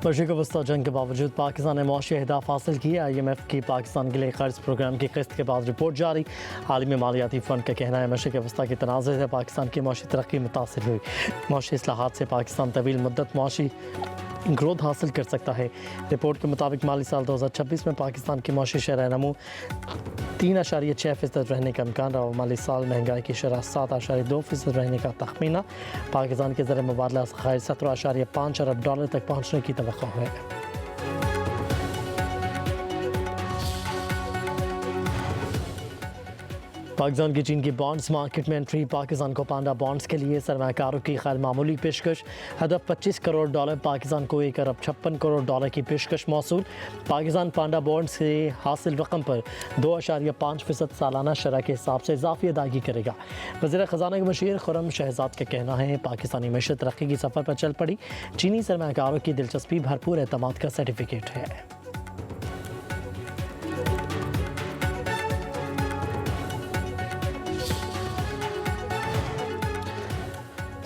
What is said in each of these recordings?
मशरिक़ वस्ता जंग के बावजूद पाकिस्तान ने मुआशी अहदाफ हासिल किए। IMF की पाकिस्तान के लिए कर्ज प्रोग्राम की किस्त के बाद रिपोर्ट जारी। आलमी मालियाती फ़ंड का कहना है मशरिक़ वस्ता के तनाज़े से पाकिस्तान की मुआशी तरक्की मुतासिर हुई। मुआशी इस्लाहात से पाकिस्तान तवील मुद्दत मुआशी ग्रोथ हासिल कर सकता है। रिपोर्ट के मुताबिक माली साल 2026 में पाकिस्तान की मुआशी शरह नमू 3.6% रहने का इम्कान रहा। माली साल महंगाई की शरह 7.2% रहने का तखमीना। पाकिस्तान के ज़र मुबादला ज़खायर 17.5 अरब डॉलर तक पहुँचने की तवक्को है। पाकिस्तान की चीन की बॉन्ड्स मार्केट में एंट्री। पाकिस्तान को पांडा बॉन्ड्स के लिए सरमाकारों की खैर मामूली पेशकश। हदफ 25 करोड़ डॉलर, पाकिस्तान को 1 अरब 56 करोड़ डॉलर की पेशकश मौसूल। पाकिस्तान पांडा बॉन्ड्स से हासिल रकम पर 2.5% सालाना शरह के हिसाब से इजाफी अदायगी करेगा। वज़ीर ख़जाना के मशीर खुर्रम शहजाद का कहना है पाकिस्तानी मईशत तरक्की की सफ़र पर चल पड़ी। चीनी सरमाकारों की दिलचस्पी भरपूर एतमाद का सर्टिफिकेट है।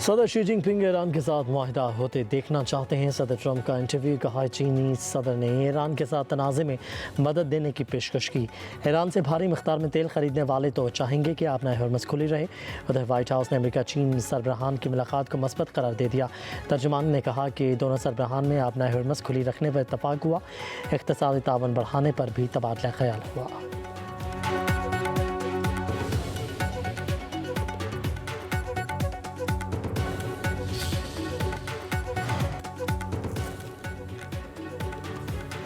सदर शी जिनपिंग ईरान के साथ मुआहिदा होते देखना चाहते हैं। सदर ट्रंप का इंटरव्यू। कहा चीनी सदर ने ईरान के साथ तनाज़े में मदद देने की पेशकश की। ईरान से भारी मिक़दार में तेल ख़रीदने वाले तो चाहेंगे कि अपना हरमज़ खुली रहे। उधर वाइट हाउस ने अमेरिका चीन सरबराहान की मुलाकात को मस्बत करार दे दिया। तर्जुमान ने कहा कि दोनों सरबराहान में अपना हरमज़ खुली रखने पर इत्तफ़ाक़ हुआ। इक़्तिसादी तावन बढ़ाने पर भी तबादला ख़याल हुआ।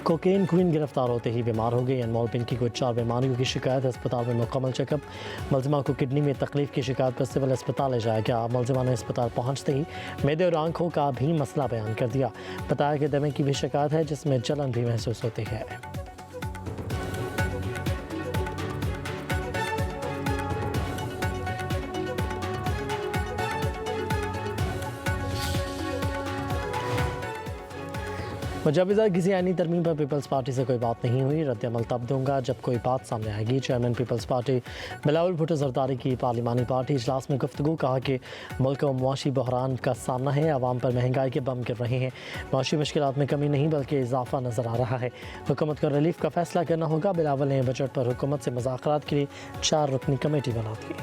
कोकेन क्वीन गिरफ्तार होते ही बीमार हो गई। अनमोल पिंकी को 4 बीमारियों की शिकायत। अस्पताल में मुकम्मल चेकअप। मुलजिमा को किडनी में तकलीफ की शिकायत पर सिविल अस्पताल ले जाया गया। मुलजिमा ने अस्पताल पहुंचते ही मैदे और आंखों का भी मसला बयान कर दिया। बताया कि दमे की भी शिकायत है जिसमें जलन भी महसूस होती है। मुजवज़ा किसी आईनी तरमीम पर पीपल्स पार्टी से कोई बात नहीं हुई। रद्द-ए-अमल तब दूंगा जब कोई बात सामने आएगी। Chairman people's party Bilawal Bhutto Zardari की पार्लिमानी पार्टी इजलास में गुफ्तगू। कहा कि मुल्क को मुआशी बहरान का सामना है। आवाम पर महंगाई के बम गिर रहे हैं। मुआशी मुश्किलात में कमी नहीं बल्कि इजाफा नज़र आ रहा है। हुकूमत को रिलीफ का फैसला करना होगा। बिलावल ने बजट पर हुकूमत से मुज़ाकरात के लिए 4 रुकनी कमेटी बना दी।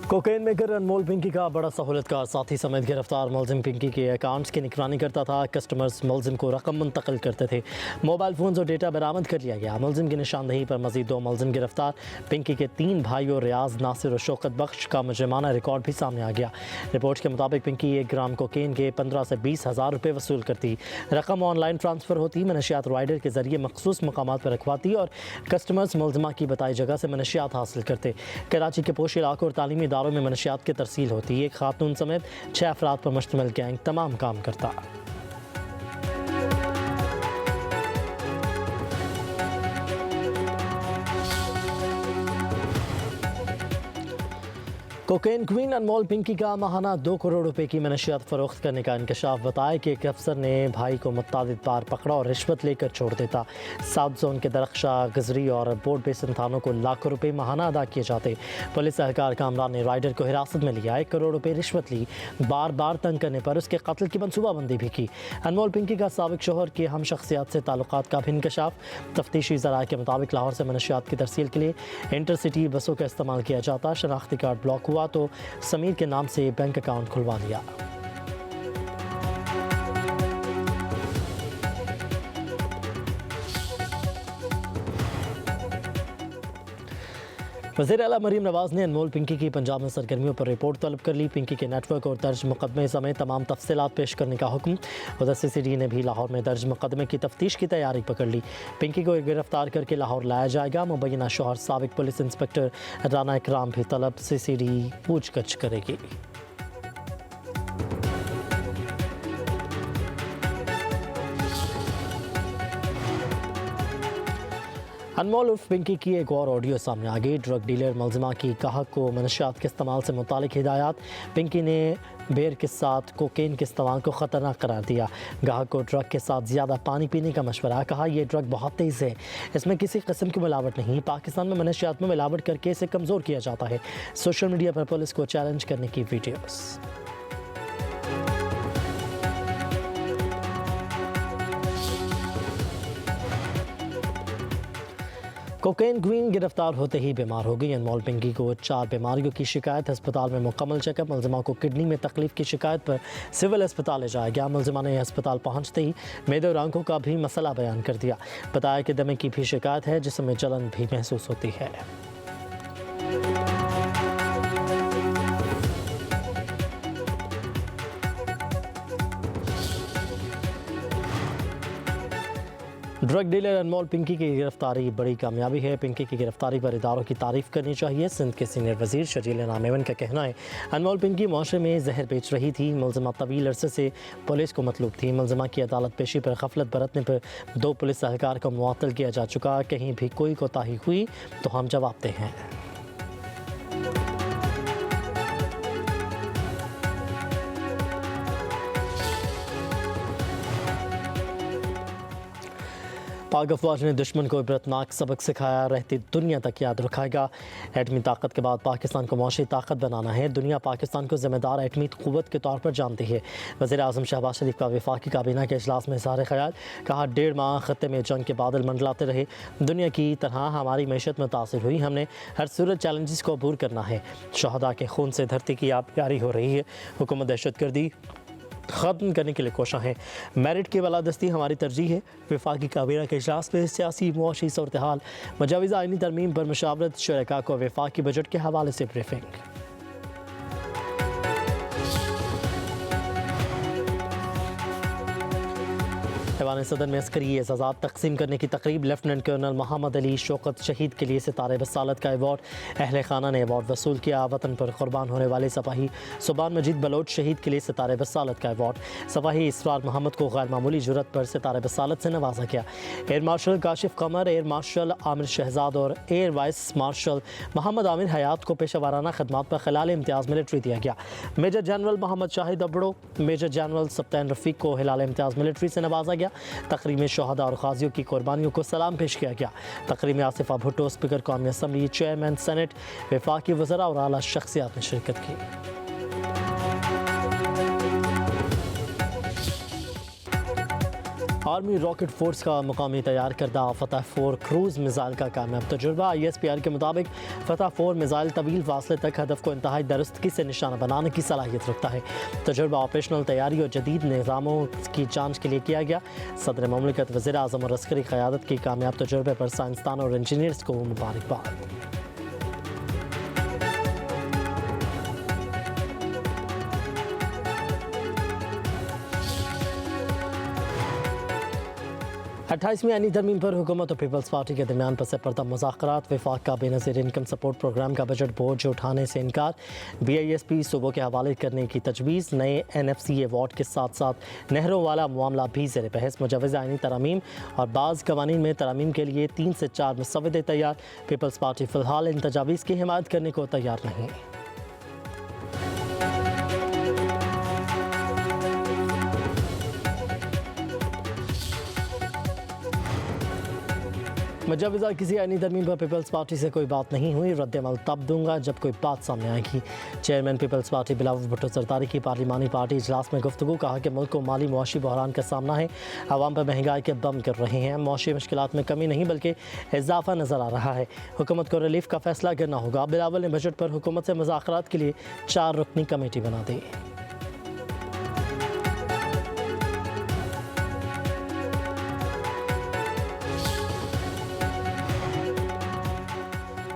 कोकेन मेकर अनमोल पिंकी का बड़ा सहूलतकार साथी समेत गिरफ्तार। मुलजिम पिंकी के अकाउंट्स की निगरानी करता था। कस्टमर्स मुलजिम को रकम मुंतकिल करते थे। मोबाइल फ़ोन और डेटा बरामद कर लिया गया। मुलजिम की निशानदही पर मजीद 2 मुलजिम गिरफ्तार। पिंकी के 3 भाइयों रियाज, नासिर और शौकत बख्श का मुजरिमाना रिकॉर्ड भी सामने आ गया। रिपोर्ट के मुताबिक पिंकी 1 ग्राम कोकेन के 15 से 20 हज़ार रुपये वसूल करती। रकम ऑनलाइन ट्रांसफ़र होती, मनशियात राइडर के ज़रिए मखसूस मकामात पर रखवाती और कस्टमर्स मुलजिमा की बताई जगह से मनशियात हासिल करते। कराची के पोश इलाकों और तालीमी इदारों में मनशियात की तरसील होती। एक खातून समेत 6 अफराद पर मुश्तमिल गैंग तमाम काम करता। कोकेन क्वीन अनमोल पिंकी का माहाना 2 करोड़ रुपए की मनशियात फरोख्त करने का इंकशाफ। बताया कि एक अफसर ने भाई को मुतअद्दिद बार पकड़ा और रिश्वत लेकर छोड़ देता। साउथ जोन के दरख्शा, गजरी और बोर्ड बेसिन थानों को लाखों रुपए माहाना अदा किए जाते। पुलिस एहलकार कामरान ने राइडर को हिरासत में लिया। 1 करोड़ रुपए रिश्वत ली। बार बार तंग करने पर उसके कत्ल की मनसूबाबंदी भी की। अनमोल पिंकी का साबिक शोहर के हम शख्सियात से ताल्लुकात का भी इंकशाफ। तफ्तीशी ज़राए के मुताबिक लाहौर से मनशियात की तरसील के लिए इंटरसिटी बसों का इस्तेमाल किया जाता। शनाख्ती कार्ड ब्लॉक हुआ तो समीर के नाम से बैंक अकाउंट खुलवा लिया। वज़ीर आला मरीम नवाज़ ने अनमोल पिंकी की पंजाब में सरगर्मियों पर रिपोर्ट तलब कर ली। पिंकी के नेटवर्क और दर्ज मुकदमे समेत तमाम तफसीलात पेश करने का हुक्म। उधर CCD ने भी लाहौर में दर्ज मुकदमे की तफ्तीश की तैयारी पकड़ ली। पिंकी को गिरफ्तार करके लाहौर लाया जाएगा। मुबैना शोहर साबिक पुलिस इंस्पेक्टर राना इकराम भी तलब। CCD पूछगछ करेगी। अनमोल उर्फ पिंकी की एक और ऑडियो सामने आ गई। ड्रग डीलर मुलजिमा की गाहक को मनशियात के इस्तेमाल से मुतालिक हिदायत। पिंकी ने बेर के साथ कोकेन के इस्तेमाल को ख़तरनाक करार दिया। ग्राहक को ड्रग के साथ ज़्यादा पानी पीने का मशवरा। कहा यह ड्रग बहुत तेज़ है, इसमें किसी किस्म की मिलावट नहीं। पाकिस्तान में मनशियात में मिलावट करके इसे कमज़ोर किया जाता है। सोशल मीडिया पर पुलिस को चैलेंज करने की वीडियोस। कोकेन क्वीन गिरफ्तार होते ही बीमार हो गई। अनमोल पिंकी को 4 बीमारियों की शिकायत। अस्पताल में मुकम्मल चेकअप। मुलजिमा को किडनी में तकलीफ की शिकायत पर सिविल अस्पताल ले जाया गया। मुलजिमा ने अस्पताल पहुंचते ही मेदे और आंखों का भी मसला बयान कर दिया। बताया कि दमे की भी शिकायत है, जिसमें जलन भी महसूस होती है। ड्रग डीलर अनमोल पिंकी की गिरफ्तारी बड़ी कामयाबी है। पिंकी की गिरफ्तारी पर इदारों की तारीफ करनी चाहिए। सिंध के सीनियर वजीर शजील इनाम एवन का कहना है अनमोल पिंकी मुआशरे में जहर बेच रही थी। मुलजिमा तवील अरसे से पुलिस को मतलूब थी। मुलजिमा की अदालत पेशी पर गफलत बरतने पर 2 पुलिस एहलकार को मुअत्तल किया जा चुका। कहीं भी कोई कोताही हुई तो हम जवाबदेह हैं। पाक अफवाज ने दुश्मन को इबरतनाक सबक सिखाया, रहती दुनिया तक याद रखाएगा। एटमी ताकत के बाद पाकिस्तान को मौशी ताकत बनाना है। दुनिया पाकिस्तान को जिम्मेदार एटमी क़ुव्वत के तौर पर जानती है। वज़ीर आज़म शहबाज शरीफ का वफाकी काबीना के इजलास में इज़हार ख्याल। कहा 1.5 माह ख़त्ते में जंग के बादल मंडलाते रहे, दुनिया की तरह हमारी मैशत मुतासिर हुई। हमने हर सूरत चैलेंजेस को अबूर करना है। शहदा के खून से धरती की आबियारी हो रही है। हुकूमत दहशतगर्दी ख़त्म करने के लिए कोशिश है। मेरिट की बालादस्ती हमारी तरजीह है। वफाकी काबीना के इजलास में सियासी मुआशी सूरत हाल, मुजाविज़ आइनी तरमीम पर मशावरत, शुरका को वफाकी बजट के हवाले से ब्रीफिंग। ऐवान सदर में अस्करी एजाज़ात तकसीम करने की तकरीब। लेफ्टिनेंट कर्नल मोहम्मद अली शौकत शहीद के लिए सितारे बसालत का अवार्ड। अहले खाना ने अवार्ड वसूल किया। वतन पर कुर्बान होने वाले सिपाही सुबान मजीद बलोच शहीद के लिए सितारे बसालत का अवार्ड। सिपाही इसरार मोहम्मद को गैर मामूली जुर्रत पर सितारे बसालत से नवाजा गया। Air marshal Kashif Qamar, air marshal Amir Shahzad और air vice marshal Mohammad Amir Hayat को पेशा वाराना खदमात पर खिलाल इम्तियाज़ मिलिट्री दिया गया। Major general Mohammad Shahid Abro, major general सप्तान रफ़ीक को हिलाल इम्तियाज़ मिलिट्री से नवाजा गया। तकरीब में शहदा और गाजियों की कुर्बानियों को सलाम पेश किया गया। तकरीब में आसिफा भुट्टो, स्पीकर कौमी असम्बली, चेयरमैन सेनेट, वफाकी वज़रा और आला शख्सियात ने शिरकत की। आर्मी रॉकेट फोर्स का मुकामी तैयार करदा फतह 4 क्रूज़ मिज़ाइल का कामयाब तजुर्बा। ISPR के मुताबिक फतह 4 मिज़ाइल तवील फासले तक हदफ को इंतहाई दुरुस्तगी से निशाना बनाने की सलाहियत रखता है। तजुर्बा ऑपरेशनल तैयारी और जदीद निज़ामों की जांच के लिए किया गया। सदर ममलिकत, वज़ीर आज़म और अस्करी क़यादत की कामयाब तजुर्बे पर साइंसदान और इंजीनियर्स को मुबारकबाद। अट्ठाईसवीं आईनी तरमीम पर हुकूमत और पीपल्स पार्टी के दरमियान पस पर्दा मुज़ाकरात। वफाक का बेनज़ीर इनकम सपोर्ट प्रोग्राम का बजट बोझ उठाने से इनकार। BISP सूबों के हवाले करने की तजवीज़। नए NFC अवार्ड के साथ साथ नहरों वाला मामला भी ज़ेर बहस। मुजवज़ आईनी तरमीम और बाज़ कवानीन में तरमीम के लिए 3 से 4 मुसवदे तैयार। पीपल्स पार्टी फ़िलहाल इन तजावीज़ की हिमायत करने को तैयार नहीं। मुजवज़ा किसी आईनी तरमीम पर पीपल्स पार्टी से कोई बात नहीं हुई। रद्द-ए-अमल तब दूंगा जब कोई बात सामने आएगी। Chairman people's party Bilawal Bhutto Zardari की पार्लिमानी पार्टी इजलास में गुफ्तगू। कहा कि मुल्क को माली मुआशी बहरान का सामना है। आवाम पर महंगाई के बम गिर रहे हैं। मुआशी मुश्किलात में कमी नहीं बल्कि इजाफा नज़र आ रहा है। हुकूमत को रिलीफ का फैसला करना होगा। बिलावल ने बजट पर हुकूमत से मुज़ाकरात के लिए 4 रुकनी कमेटी बना दी।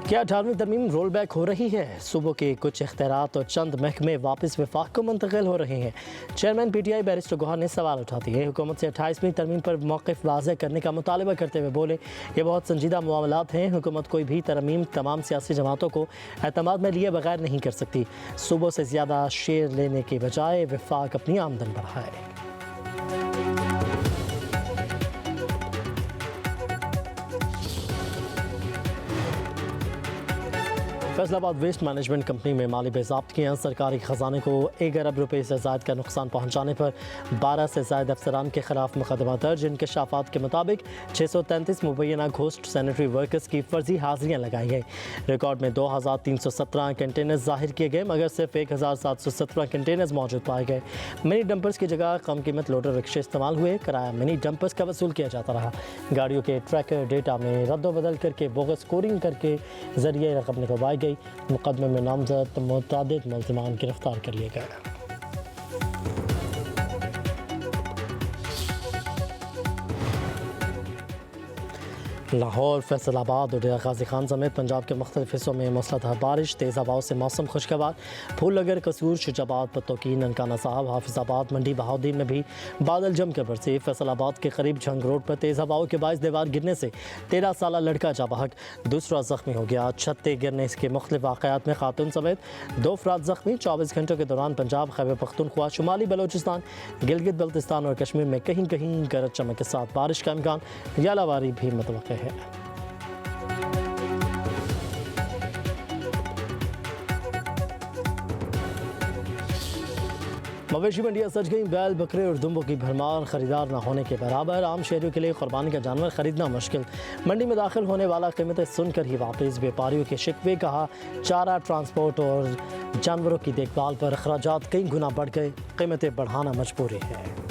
क्या 18वीं तरमीम रोल बैक हो रही है? सूबों के कुछ इख्तियारात और चंद महकमे वापस वफाक को मुंतकिल हो रहे हैं। चेयरमैन PTI बैरिस्टर गौहर ने सवाल उठा दिए। हुकूमत से 28वीं तरमीम पर मौक़िफ़ वाज़ेह करने का मुतालबा करते हुए बोले, ये बहुत संजीदा मामलात हैं। हुकूमत कोई भी तरमीम तमाम सियासी जमातों को एतमाद में लिए बगैर नहीं कर सकती। सूबों से ज़्यादा शेयर लेने के बजाय वफाक अपनी आमदन बढ़ाए। फैसलाबाद वेस्ट मैनेजमेंट कंपनी में माली बेज़ाब्तियाँ, सरकारी खजाने को 1 अरब रुपये से ज़ायद का नुकसान पहुँचाने पर 12 से ज़ायद अफसरान के खिलाफ मुकदमा दर्ज। इंकशाफात के मुताबिक 633 मुबैना घोस्ट सैनिटरी वर्कर्स की फर्जी हाजिरियाँ लगाई गई। रिकॉर्ड में 2717 कंटेनर्स जाहिर किए गए, मगर सिर्फ 1717 कंटेनर्स मौजूद पाए गए। मिनी डंपर्स की जगह कम कीमत लोडर रिक्शे इस्तेमाल हुए। किराया मिनी डंपर्स का वसूल किया जाता रहा। गाड़ियों के ट्रैकर डेटा में रद्द-बदल करके बोगस स्कोरिंग करके जरिए रकम निकलवाई गई। मुकदमे में नामजद मुतअद्दिद मुल्ज़िमान गिरफ्तार कर लिए गए। लाहौर, फैसलाबाद और डेरा गाजी खान समेत पंजाब के मुख्तलिफ हिस्सों में मूसलाधार बारिश, तेज़ हवाओं से मौसम खुशगवार। फूलनगर, कसूर, शुजाबाद, पत्तौकी, ननकाना साहब, हाफिजाबाद, मंडी बहाउद्दीन में भी बादल जमकर बरसे। फैसलाबाद के करीब झंग रोड पर तेज़ हवाओं के बायस दीवार गिरने से 13 साला लड़का जा बहक, दूसरा जख्मी हो गया। छत्ते गिरने के मुख्तलिफ वाक़यात में खातून समेत 2 अफराद जख्मी। 24 घंटों के दौरान पंजाब, खैबर पख्तूनख्वा, शुमाली बलोचिस्तान, गिलगित बल्तिस्तान और कश्मीर में कहीं कहीं गरज चमक के साथ बारिश का इम्कान, यालावारी भी मुतवक्किल है। मवेशी मंडियाँ सज गई, बैल, बकरे और दुम्बों की भरमार, खरीदार न होने के बराबर। आम शहरियों के लिए कुर्बानी का जानवर खरीदना मुश्किल। मंडी में दाखिल होने वाला कीमतें सुनकर ही वापस। व्यापारियों के शिकवे, कहा चारा, ट्रांसपोर्ट और जानवरों की देखभाल पर अखराजात कई गुना बढ़ गए, कीमतें बढ़ाना मजबूरी है।